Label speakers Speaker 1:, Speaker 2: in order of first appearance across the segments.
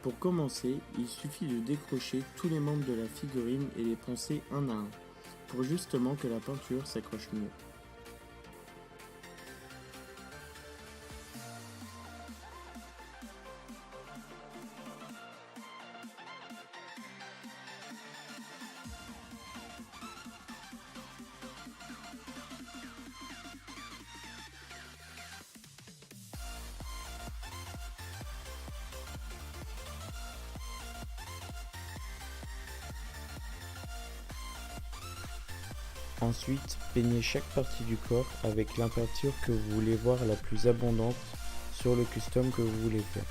Speaker 1: Pour commencer, il suffit de décrocher tous les membres de la figurine et les poncer un à un, pour justement que la peinture s'accroche mieux. Ensuite, peignez chaque partie du corps avec la peinture que vous voulez voir la plus abondante sur le custom que vous voulez faire.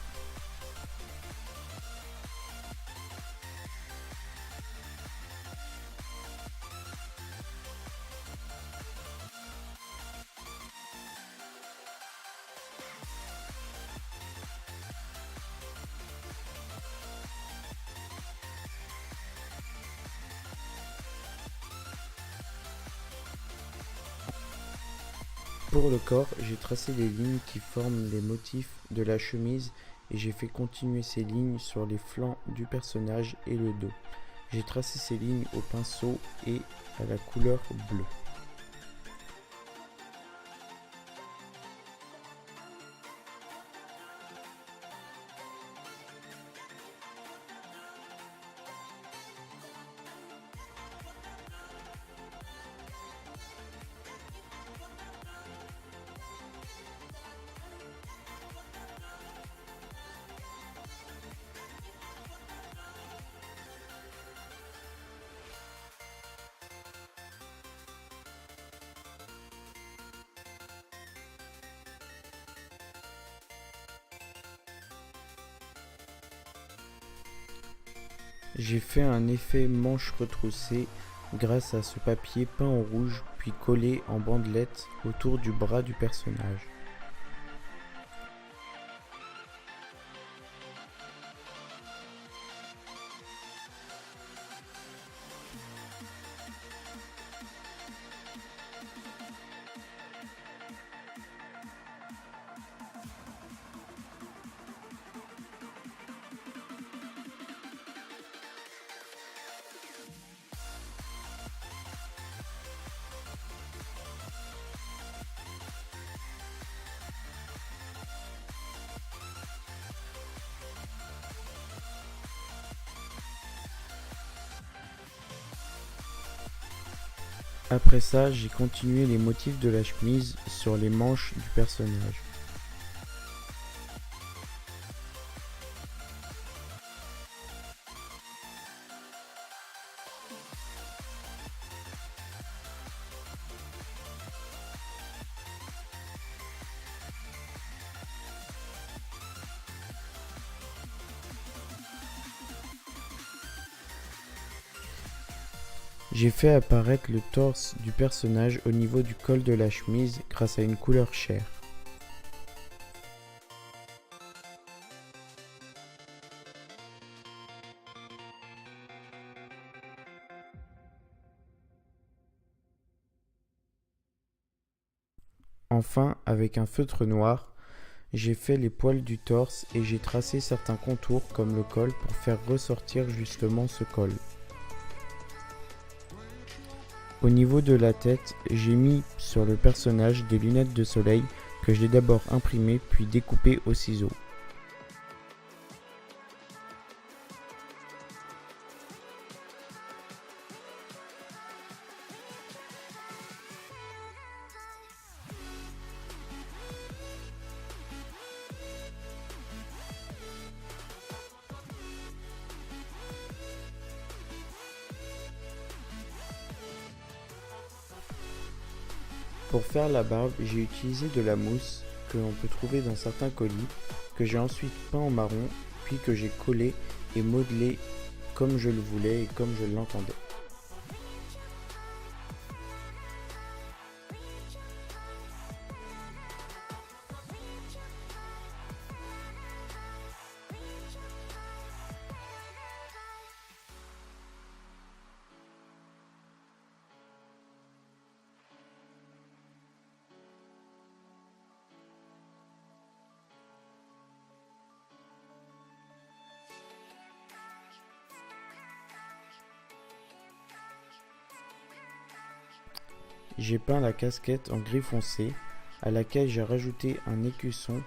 Speaker 1: Pour le corps, j'ai tracé les lignes qui forment les motifs de la chemise et j'ai fait continuer ces lignes sur les flancs du personnage et le dos. J'ai tracé ces lignes au pinceau et à la couleur bleue. J'ai fait un effet manche retroussée grâce à ce papier peint en rouge puis collé en bandelettes autour du bras du personnage. Après ça, j'ai continué les motifs de la chemise sur les manches du personnage. J'ai fait apparaître le torse du personnage au niveau du col de la chemise grâce à une couleur chair. Enfin, avec un feutre noir, j'ai fait les poils du torse et j'ai tracé certains contours comme le col pour faire ressortir justement ce col. Au niveau de la tête, j'ai mis sur le personnage des lunettes de soleil que j'ai d'abord imprimées puis découpées au ciseau. Pour faire la barbe, j'ai utilisé de la mousse que l'on peut trouver dans certains colis, que j'ai ensuite peint en marron, puis que j'ai collé et modelé comme je le voulais et comme je l'entendais. J'ai peint la casquette en gris foncé, à laquelle j'ai rajouté un écusson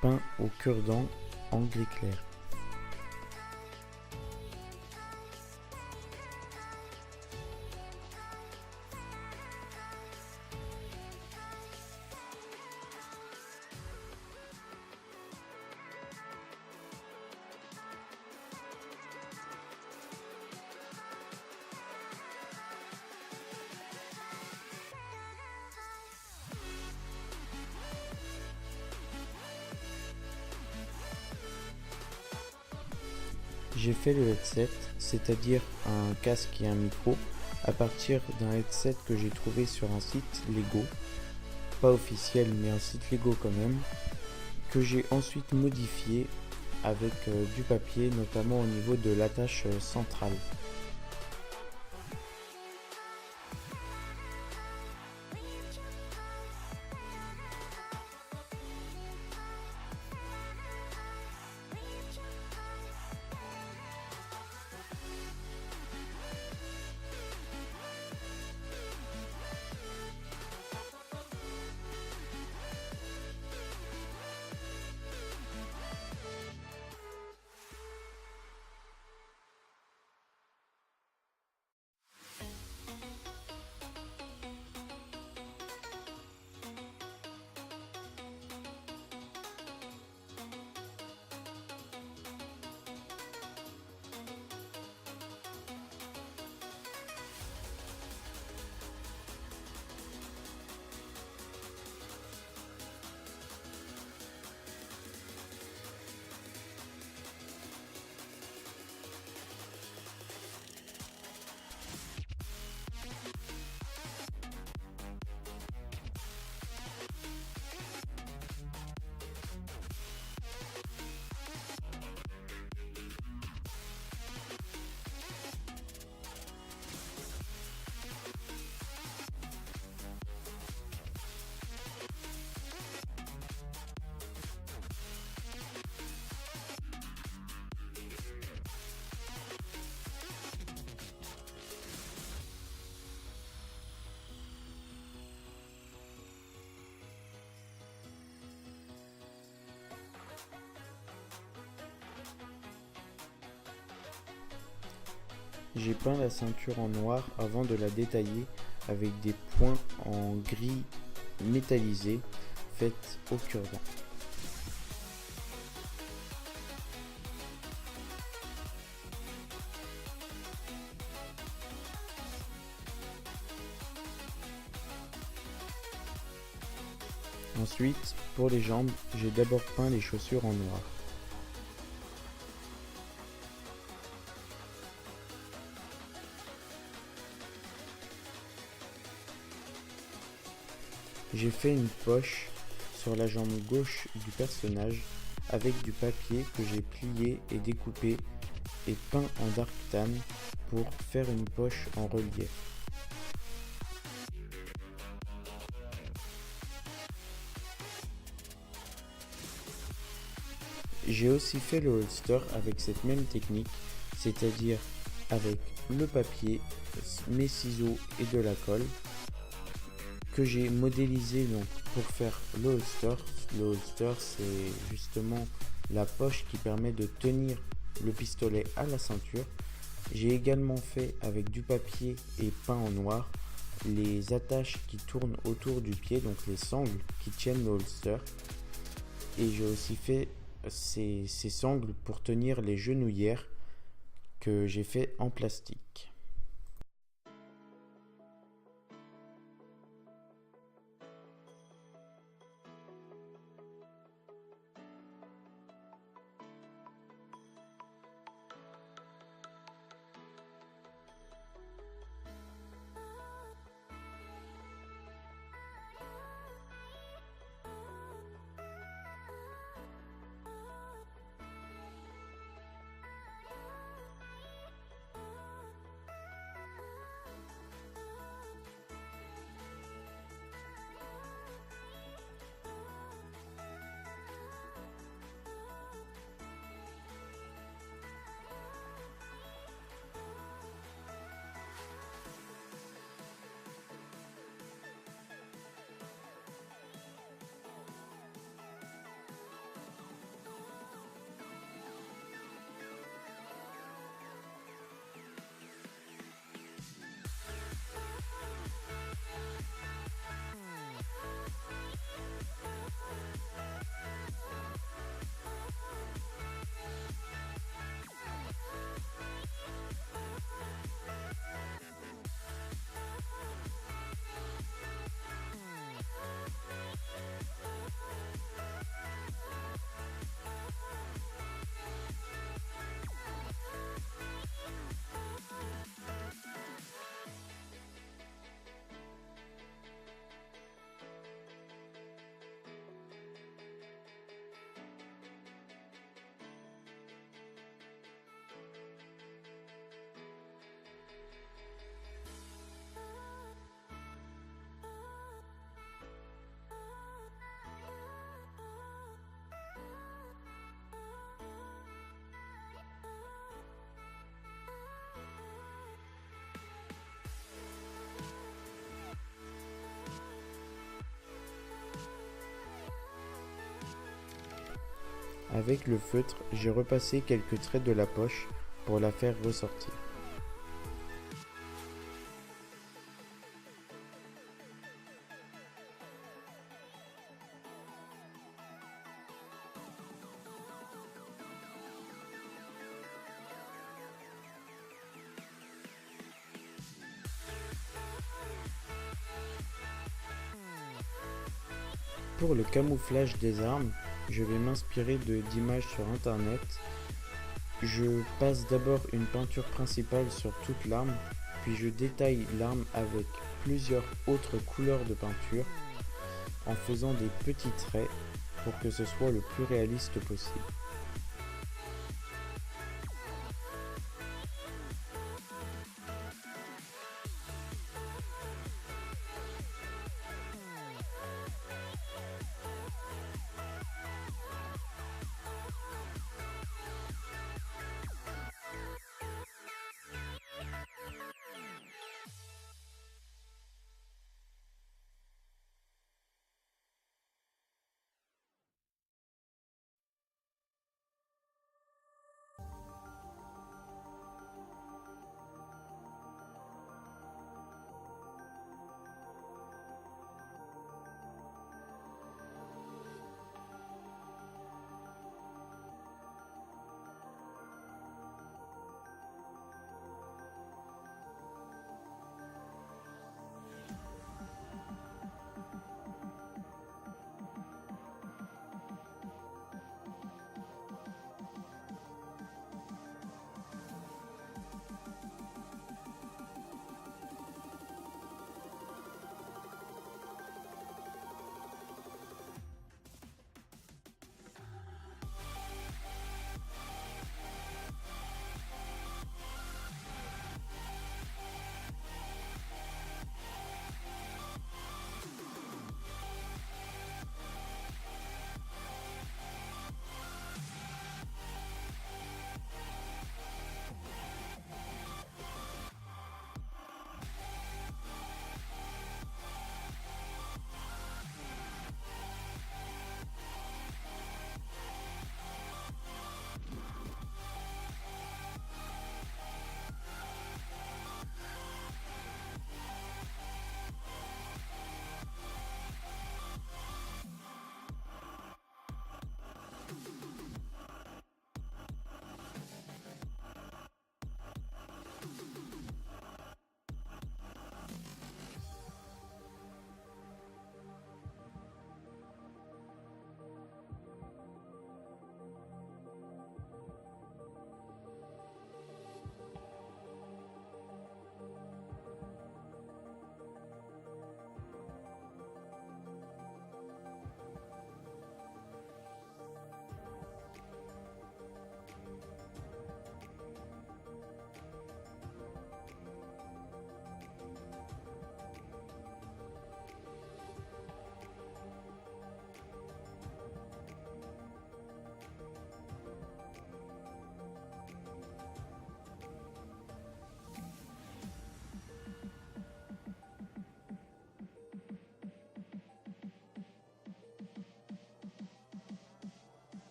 Speaker 1: peint au cure-dent en gris clair. J'ai fait le headset, c'est-à-dire un casque et un micro, à partir d'un headset que j'ai trouvé sur un site Lego, pas officiel mais un site Lego quand même, que j'ai ensuite modifié avec du papier, notamment au niveau de l'attache centrale. J'ai peint la ceinture en noir avant de la détailler avec des points en gris métallisé faites au cure-dent. Ensuite, pour les jambes, j'ai d'abord peint les chaussures en noir. J'ai fait une poche sur la jambe gauche du personnage avec du papier que j'ai plié et découpé et peint en dark tan pour faire une poche en relief. J'ai aussi fait le holster avec cette même technique, c'est-à-dire avec le papier, mes ciseaux et de la colle que j'ai modélisé donc pour faire le holster. Le holster, c'est justement la poche qui permet de tenir le pistolet à la ceinture. J'ai également fait avec du papier et peint en noir les attaches qui tournent autour du pied, donc les sangles qui tiennent le holster. Et j'ai aussi fait ces sangles pour tenir les genouillères que j'ai fait en plastique. Avec le feutre, j'ai repassé quelques traits de la poche pour la faire ressortir. Pour le camouflage des armes, je vais m'inspirer d'images sur internet. Je passe d'abord une peinture principale sur toute l'arme, puis je détaille l'arme avec plusieurs autres couleurs de peinture en faisant des petits traits pour que ce soit le plus réaliste possible.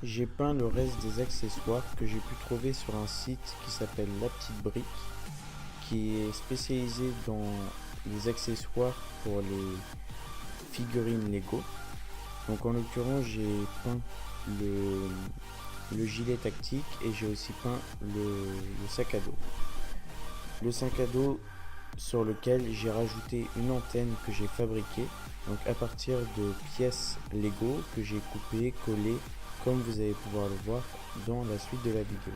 Speaker 1: J'ai peint le reste des accessoires que j'ai pu trouver sur un site qui s'appelle La Petite Brique, qui est spécialisé dans les accessoires pour les figurines Lego. Donc en l'occurrence, j'ai peint le gilet tactique et j'ai aussi peint le sac à dos. Le sac à dos sur lequel j'ai rajouté une antenne que j'ai fabriquée, donc à partir de pièces Lego que j'ai coupées, collées, comme vous allez pouvoir le voir dans la suite de la vidéo.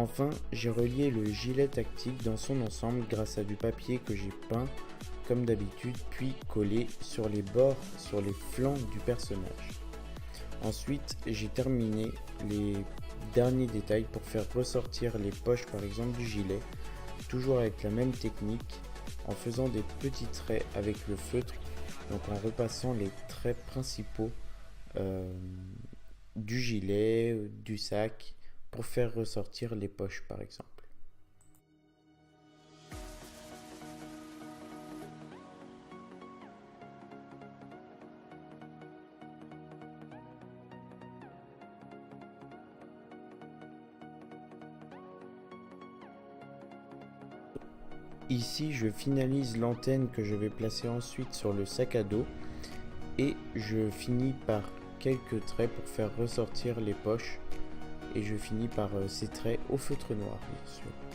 Speaker 1: Enfin, j'ai relié le gilet tactique dans son ensemble grâce à du papier que j'ai peint comme d'habitude, puis collé sur les bords, sur les flancs du personnage. Ensuite, j'ai terminé les derniers détails pour faire ressortir les poches par exemple du gilet, toujours avec la même technique, en faisant des petits traits avec le feutre, donc en repassant les traits principaux du gilet, du sac, pour faire ressortir les poches par exemple. Ici, je finalise l'antenne que je vais placer ensuite sur le sac à dos et je finis par quelques traits pour faire ressortir les poches et je finis par ces traits au feutre noir bien sûr.